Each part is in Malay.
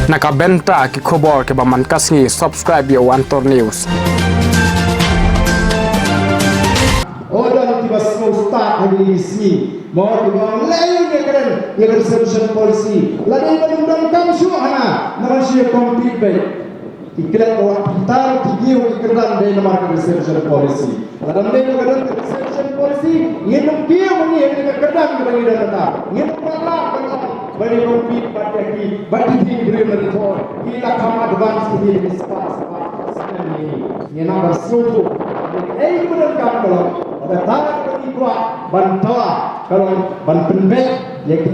Nakabenta ki khobor ke baman kasni subscribe yo Antor News. Order tiba semua start hari ini sini. Mau tiba lain yang keren solution policy. Lain undang kamsu hana nama sih complete baik. Ikhlas orang kita tinggi ikhlas dari nama solution policy. Dalam dari nama solution policy yang mungkin ini yang kita kerjakan bagi data. Yang pertama bagi complete bagi beri mentor. Kita kami advance ini discuss ini nama solution. Ini benar kalau ada tangan bagi kuat bantawa kalau ban penbek yang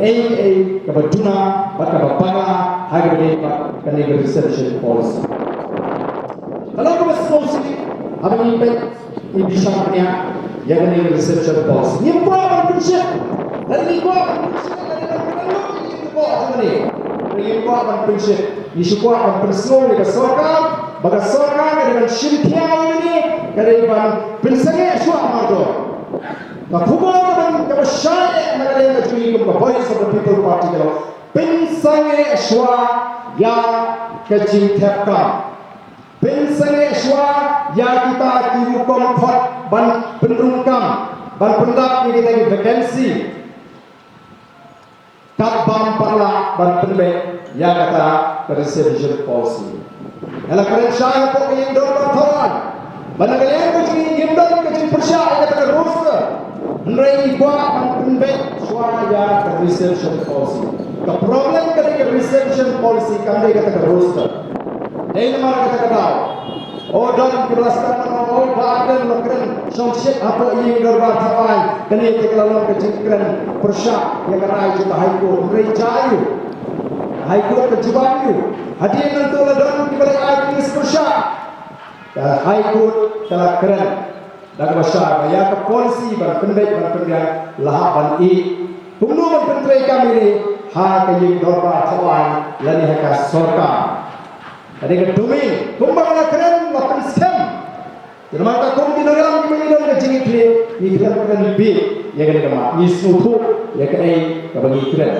kebatuna bakabapana harga kena research policy. Kalau kita solusi apa impact ini bisa punya yang kena research policy. Ini apa prinsip? Dari ini apa prinsip? Ini apa prinsip? Ini apa prinsip? Ini sorkan, bagai sorkan dengan syariah ini, kerana prinsipnya suatu macam. Nah, hubungan dengan syariah mengenai kejujuran voice of the people party kalau prinsipnya suatu yang kecintakan. Prinsipnya suatu yang kita kiri komfort ban penrungkam ban pendap ini kita vakansi. Kabam parla ban penbek yang kata reservation policy. Kalau kalian syariah pun ingin dorong kawan, banyak kalian ingin gendong kecil persya yang kata roster. Menerai buat ban penbek suara reservation policy. The problem ketika reservation policy kami kata roster. Ini mana kata tahu. Oh dalam kebelaskan oh badan lokren somset apa ini dorong kawan. Kini kita lalu kecil keren persya yang kata itu high court merejayu. High court kejubayu. Hadir nanti oleh dalam kepada ayat persya. High court telah keren. Dan masyarakat ya ke polisi ban pendek ban pendek lahap ban i. Pembunuh ban pendek kami ini hak yang dorong kawan lani hak sorka. Tadi kedumi pembangunan keren lapan scam. Terima kasih komiti dalam kementerian kejingit ini keren lebih ya kan kemak. Ini suatu ya kan bagi keren.